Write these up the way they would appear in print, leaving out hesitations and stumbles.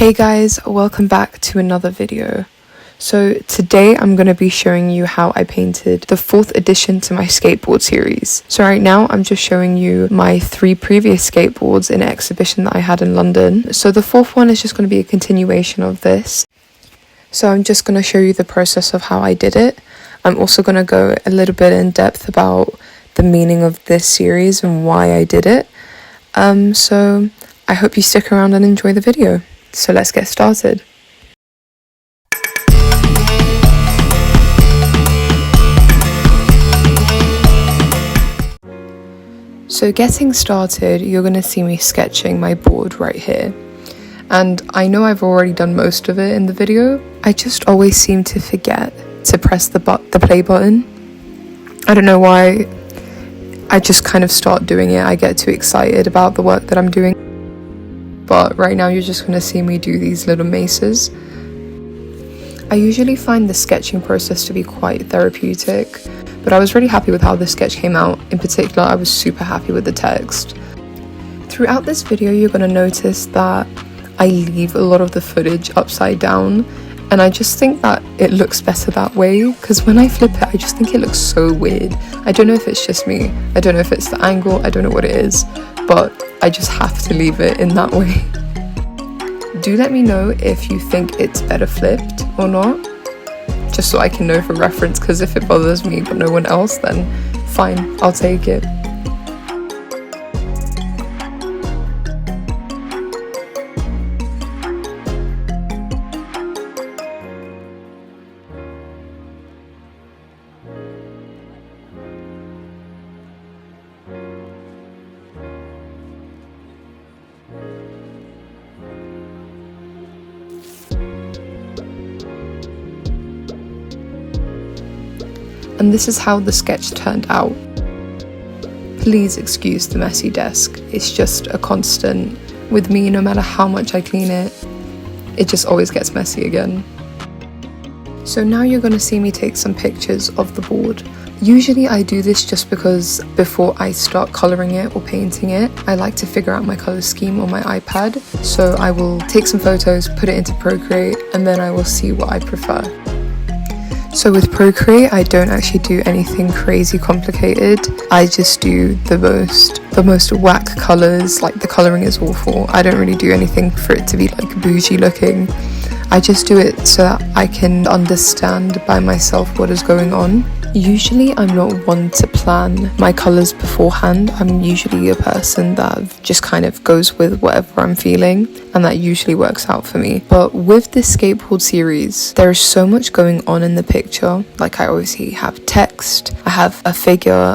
Hey guys, welcome back to another video. So today I'm going to be showing you how I painted the 4th edition to my skateboard series. So right now I'm just showing you my 3 previous skateboards in an exhibition that I had in London. So the 4th one is just going to be a continuation of this. So I'm just going to show you the process of how I did it. I'm also going to go a little bit in depth about the meaning of this series and why I did it. So I hope you stick around and enjoy the video. So let's get started. So getting started, you're going to see me sketching my board right here. And I know I've already done most of it in the video. I just always seem to forget to press the play button. I don't know why. I just kind of start doing it. I get too excited about the work that I'm doing. But right now you're just going to see me do these little maces. I usually find the sketching process to be quite therapeutic, but I was really happy with how this sketch came out. In particular, I was super happy with the text. Throughout this video, you're going to notice that I leave a lot of the footage upside down, and I just think that it looks better that way, because when I flip it, I just think it looks so weird. I don't know if it's just me, I don't know if it's the angle, I don't know what it is, but I just have to leave it in that way. Do let me know if you think it's better flipped or not, just so I can know for reference, because if it bothers me but no one else, then fine, I'll take it. And this is how the sketch turned out. Please excuse the messy desk. It's just a constant with me. No matter how much I clean it, it just always gets messy again. So now you're going to see me take some pictures of the board. Usually I do this just because before I start colouring it or painting it, I like to figure out my colour scheme on my iPad. So I will take some photos, put it into Procreate, and then I will see what I prefer. So with Procreate, I don't actually do anything crazy complicated. I just do the most whack colours, like the colouring is awful. I don't really do anything for it to be like bougie looking. I just do it so that I can understand by myself what is going on. Usually I'm not one to plan my colours beforehand. I'm usually a person that just kind of goes with whatever I'm feeling, and that usually works out for me. But with this skateboard series, there is so much going on in the picture. Like I obviously have text, I have a figure,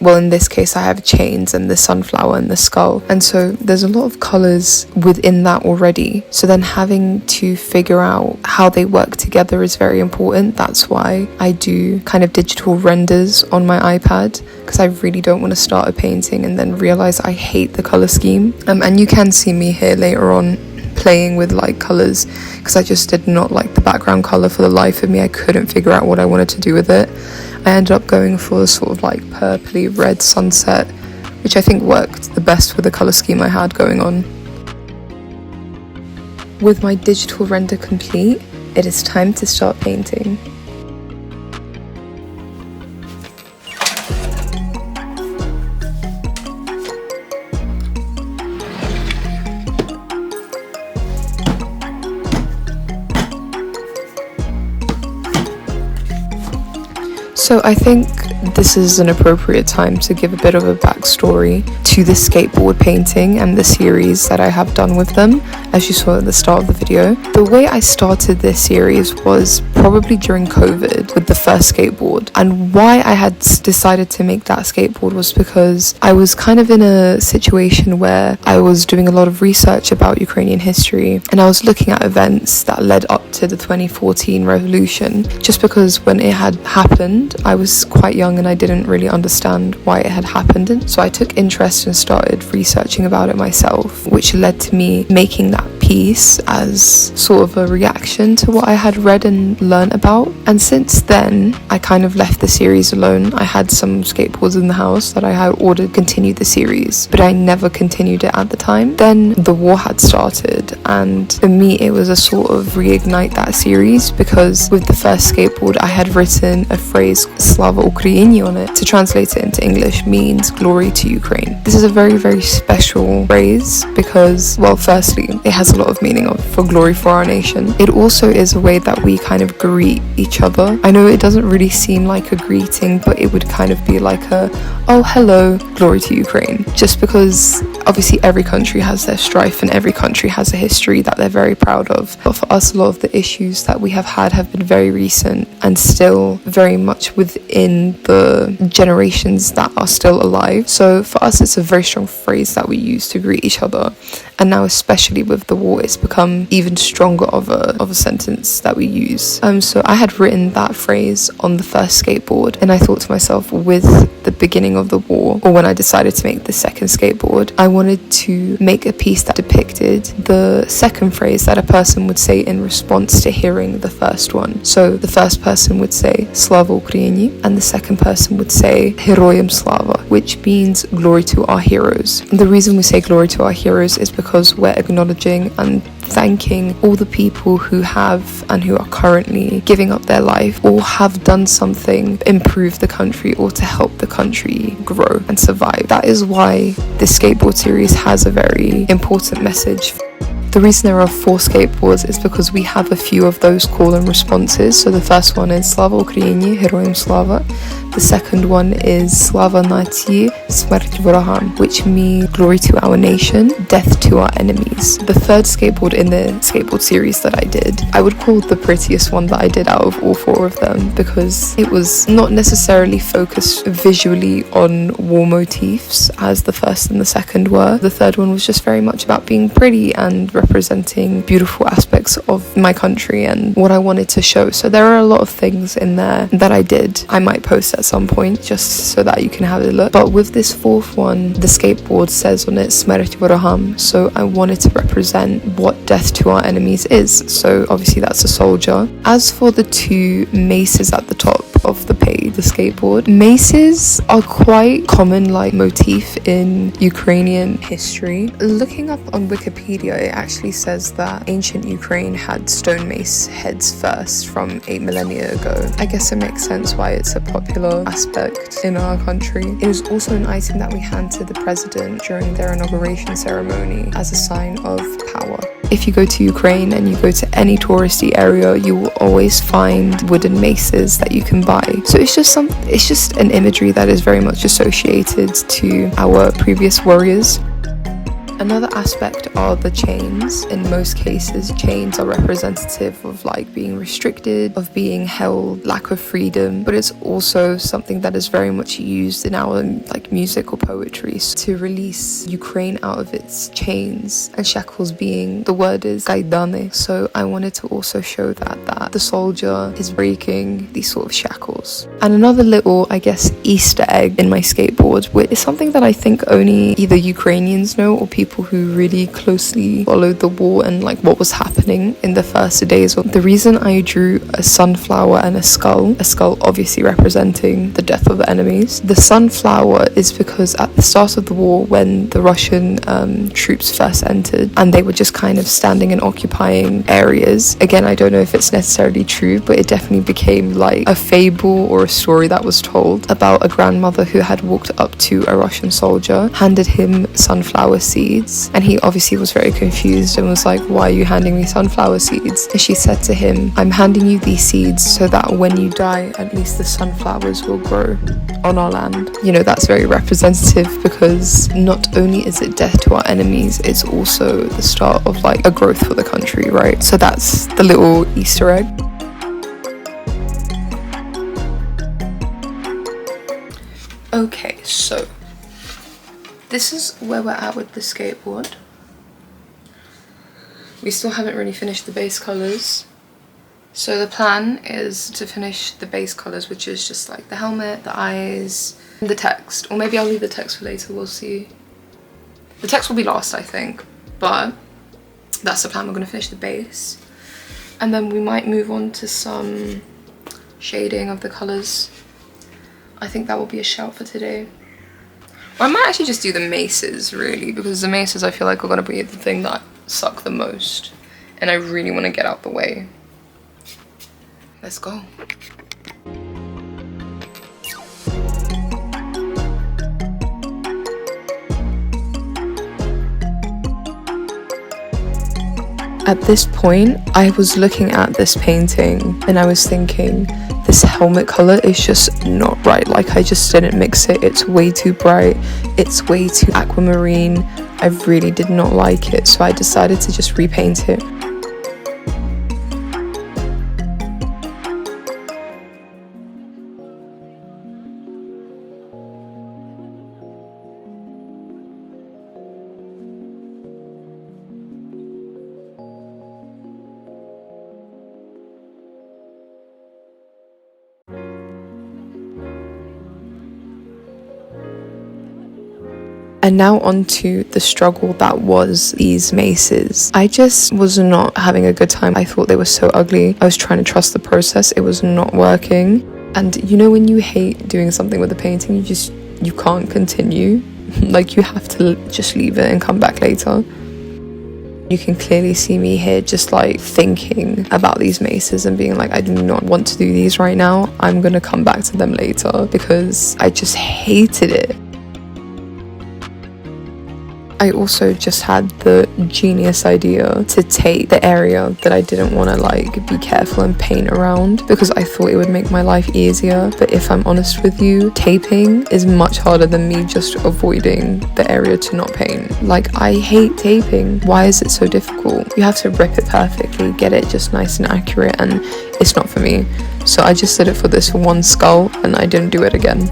well in this case I have chains and the sunflower and the skull. And so there's a lot of colours within that already. So then having to figure out how they work together is very important. That's why I do kind of digital renders on my iPad, because I really don't want to start a painting and then realize I hate the color scheme. And you can see me here later on playing with light colors, because I just did not like the background color for the life of me. I couldn't figure out what I wanted to do with it. I ended up going for a sort of like purpley red sunset, which I think worked the best with the color scheme I had going on. With my digital render complete, it is time to start painting. So I think this is an appropriate time to give a bit of a backstory to the skateboard painting and the series that I have done with them, as you saw at the start of the video. The way I started this series was probably during COVID with the first skateboard, and why I had decided to make that skateboard was because I was kind of in a situation where I was doing a lot of research about Ukrainian history, and I was looking at events that led up to the 2014 revolution, just because when it had happened I was quite young and I didn't really understand why it had happened. So I took interest and started researching about it myself, which led to me making that piece piece as sort of a reaction to what I had read and learnt about. And since then, I kind of left the series alone. I had some skateboards in the house that I had ordered to continue the series, but I never continued it at the time. Then the war had started, and for me it was a sort of reignite that series, because with the first skateboard I had written a phrase Slava Ukraini on it. To translate it into English means glory to Ukraine. This is a very, very special phrase because, well, firstly, it has a lot of meaning for glory for our nation. It also is a way that we kind of greet each other. I know it doesn't really seem like a greeting, but it would kind of be like a, oh, hello, glory to Ukraine. Just because obviously every country has their strife and every country has a history that they're very proud of. But for us, a lot of the issues that we have had have been very recent and still very much within the generations that are still alive. So for us, it's a very strong phrase that we use to greet each other. And now, especially with the war, it's become even stronger of a sentence that we use. So I had written that phrase on the first skateboard, and I thought to myself, with the beginning of the war, or when I decided to make the second skateboard, I wanted to make a piece that depicted the second phrase that a person would say in response to hearing the first one. So the first person would say Slava Ukraini, and the second person would say Heroyam Slava, which means glory to our heroes. And the reason we say glory to our heroes is because we're acknowledging and thanking all the people who have and who are currently giving up their life or have done something to improve the country or to help the country grow and survive. That is why this skateboard series has a very important message. The reason there are 4 skateboards is because we have a few of those call and responses. So the first one is Slava Ukraini, Heroyam Slava. The second one is Slava Nati, Smert Voraham, which means glory to our nation, death to our enemies. The third skateboard in the skateboard series that I did, I would call the prettiest one that I did out of all 4 of them, because it was not necessarily focused visually on war motifs as the first and the second were. The third one was just very much about being pretty and representing beautiful aspects of my country and what I wanted to show. So there are a lot of things in there that I did. I might post at some point just so that you can have a look. But with this fourth one, the skateboard says on it Smert Voraham, so I wanted to represent what death to our enemies is. So obviously that's a soldier. As for the 2 maces at the top of the page, the skateboard, maces are quite common like motif in Ukrainian history. Looking up on Wikipedia, it actually says that ancient Ukraine had stone mace heads first from 8 millennia ago. I guess it makes sense why it's a popular aspect in our country. It is also an item that we hand to the president during their inauguration ceremony as a sign of power. If you go to Ukraine and you go to any touristy area, you will always find wooden maces that you can buy. So it's just an imagery that is very much associated to our previous warriors. Another aspect are the chains. In most cases, chains are representative of like being restricted, of being held, lack of freedom, but it's also something that is very much used in our like music or poetry to release Ukraine out of its chains, and shackles being, the word is gaidane. So I wanted to also show that the soldier is breaking these sort of shackles. And another little, I guess, Easter egg in my skateboard, which is something that I think only either Ukrainians know or people who really closely followed the war and like what was happening in the first days. The reason I drew a sunflower and a skull obviously representing the death of the enemies. The sunflower is because at the start of the war, when the Russian troops first entered and they were just kind of standing and occupying areas, again, I don't know if it's necessarily true, but it definitely became like a fable or a story that was told about a grandmother who had walked up to a Russian soldier, handed him sunflower seeds, and he obviously was very confused and was like, why are you handing me sunflower seeds? And she said to him, I'm handing you these seeds so that when you die, at least the sunflowers will grow on our land. You know, that's very representative because not only is it death to our enemies, it's also the start of like a growth for the country, right? So that's the little Easter egg. Okay, so this is where we're at with the skateboard. We still haven't really finished the base colours. So the plan is to finish the base colours, which is just like the helmet, the eyes, and the text. Or maybe I'll leave the text for later, we'll see. The text will be last, I think. But That's the plan. We're going to finish the base. And then we might move on to some shading of the colours. I think that will be a shout for today. Or I might actually just do the maces, really, because the maces I feel like are going to be the thing that suck the most. And I really want to get out the way. Let's go. At this point, I was looking at this painting and I was thinking, this helmet colour is just not right. Like, I just didn't mix it. It's way too bright. It's way too aquamarine. I really did not like it, so I decided to just repaint it. And now on to the struggle that was these maces. I just was not having a good time. I thought they were so ugly. I was trying to trust the process. It was not working. And you know when you hate doing something with a painting, you can't continue. Like, you have to just leave it and come back later. You can clearly see me here just like thinking about these maces and being like, I do not want to do these right now. I'm gonna come back to them later, because I just hated it. I also just had the genius idea to take the area that I didn't want to like be careful and paint around, because I thought it would make my life easier. But if I'm honest with you, taping is much harder than me just avoiding the area to not paint. Like, I hate taping. Why is it so difficult? You have to rip it perfectly, get it just nice and accurate, and it's not for me. So I just did it for this one skull and I didn't do it again.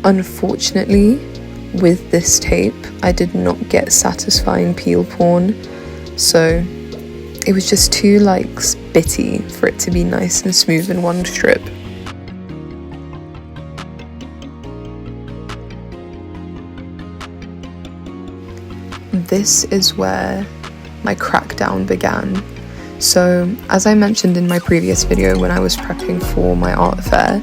Unfortunately, with this tape, I did not get satisfying peel porn, so it was just too like spitty for it to be nice and smooth in one strip. This is where my crackdown began. So, as I mentioned in my previous video when I was prepping for my art fair,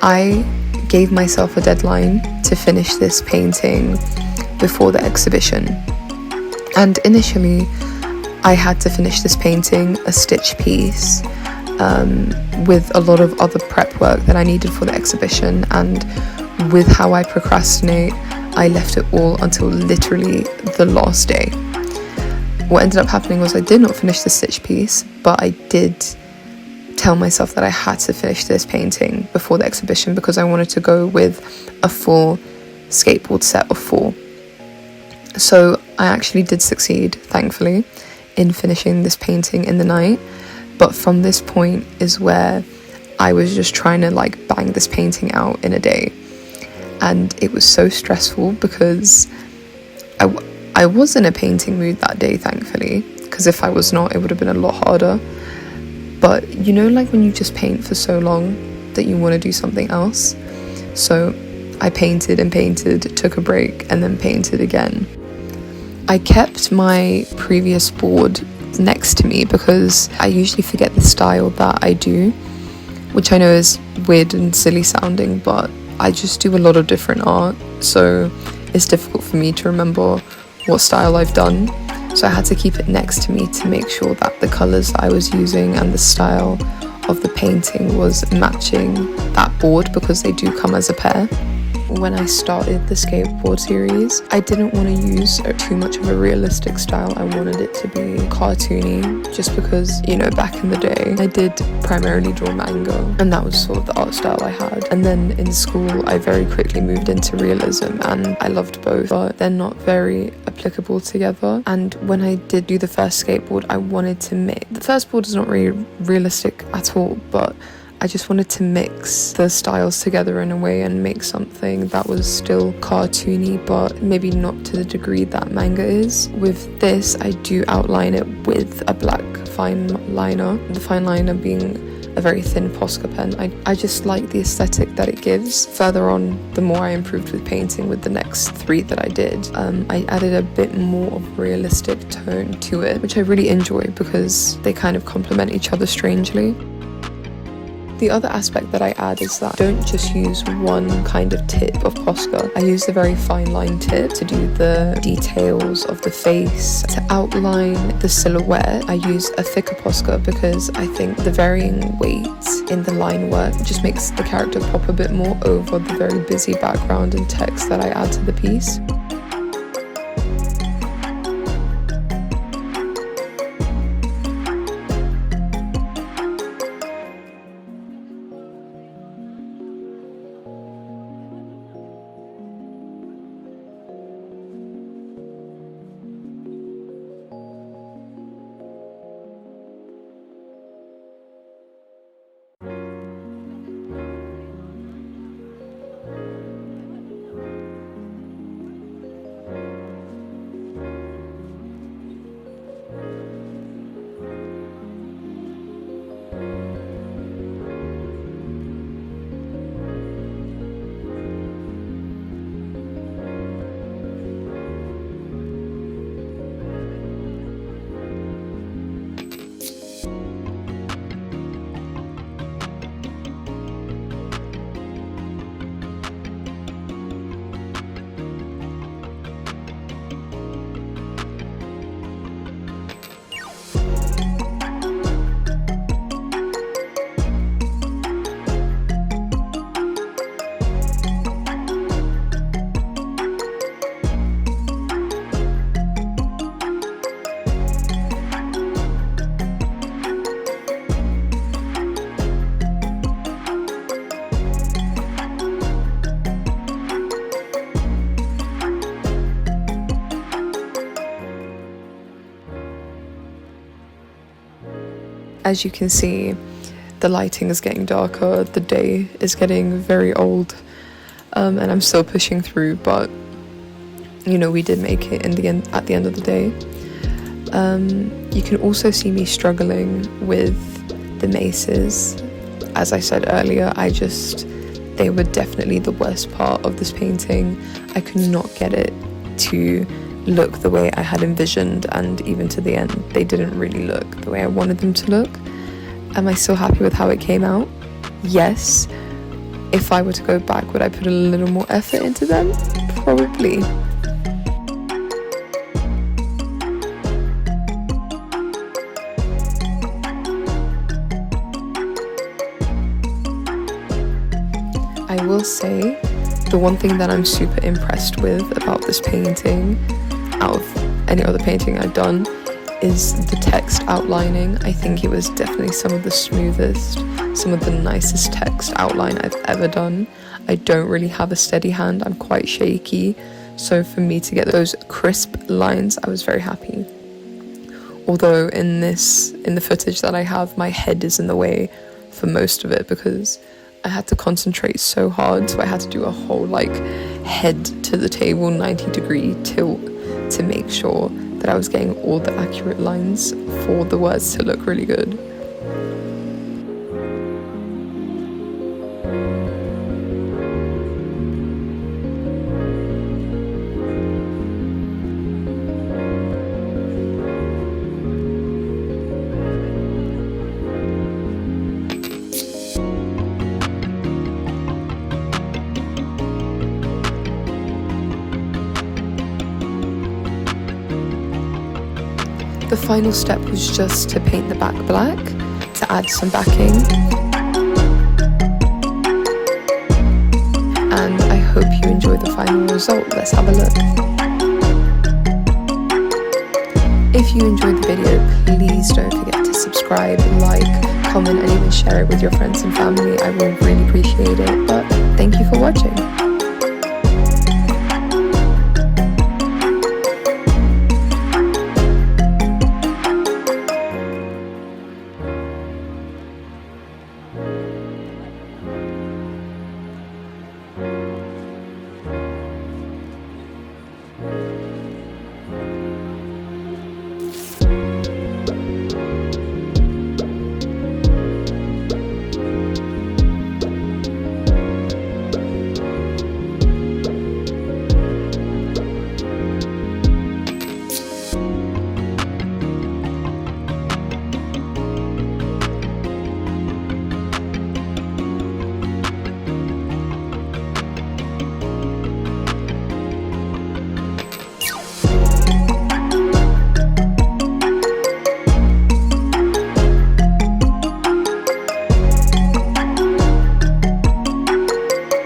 I gave myself a deadline to finish this painting before the exhibition. And initially, I had to finish this painting, a stitch piece, with a lot of other prep work that I needed for the exhibition. And with how I procrastinate, I left it all until literally the last day. What ended up happening was I did not finish the stitch piece, but I did tell myself that I had to finish this painting before the exhibition, because I wanted to go with a full skateboard set of 4. So I actually did succeed, thankfully, in finishing this painting in the night. But from this point is where I was just trying to like bang this painting out in a day. And it was so stressful because I was in a painting mood that day, thankfully, because if I was not, it would have been a lot harder. But you know, like when you just paint for so long that you want to do something else. So I painted and painted, took a break, and then painted again. I kept my previous board next to me because I usually forget the style that I do, which I know is weird and silly sounding, but I just do a lot of different art, so it's difficult for me to remember what style I've done. So I had to keep it next to me to make sure that the colours I was using and the style of the painting was matching that board, because they do come as a pair. When I started the skateboard series, I didn't want to use too much of a realistic style. I wanted it to be cartoony, just because, you know, back in the day, I did primarily draw manga, and that was sort of the art style I had. And then in school, I very quickly moved into realism, and I loved both, but they're not very applicable together. And when I did do the first skateboard, I wanted to make... The first board is not really realistic at all, but I just wanted to mix the styles together in a way and make something that was still cartoony, but maybe not to the degree that manga is. With this, I do outline it with a black fine liner, the fine liner being a very thin Posca pen. I just like the aesthetic that it gives. Further on, the more I improved with painting with the next 3 that I did, I added a bit more of realistic tone to it, which I really enjoy because they kind of complement each other strangely. The other aspect that I add is that I don't just use one kind of tip of Posca. I use the very fine line tip to do the details of the face. To outline the silhouette, I use a thicker Posca because I think the varying weight in the line work just makes the character pop a bit more over the very busy background and text that I add to the piece. As you can see, the lighting is getting darker, the day is getting very old, and I'm still pushing through, but you know, we did make it in the end, at the end of the day. You can also see me struggling with the maces. As I said earlier, they were definitely the worst part of this painting. I could not get it to look the way I had envisioned, and even to the end they didn't really look the way I wanted them to look. Am I still happy with how it came out? Yes. If I were to go back, would I put a little more effort into them? Probably. I will say, the one thing that I'm super impressed with about this painting, out of any other painting I've done, is the text outlining. I think it was definitely some of the smoothest, some of the nicest text outline I've ever done. I don't really have a steady hand, I'm quite shaky, so for me to get those crisp lines, I was very happy. Although in the footage that I have, my head is in the way for most of it because I had to concentrate so hard, so I had to do a whole head to the table 90-degree tilt to make sure that I was getting all the accurate lines for the words to look really good. The final step was just to paint the back black, to add some backing. And I hope you enjoy the final result. Let's have a look. If you enjoyed the video, please don't forget to subscribe, like, comment, and even share it with your friends and family. I will really appreciate it. But thank you for watching.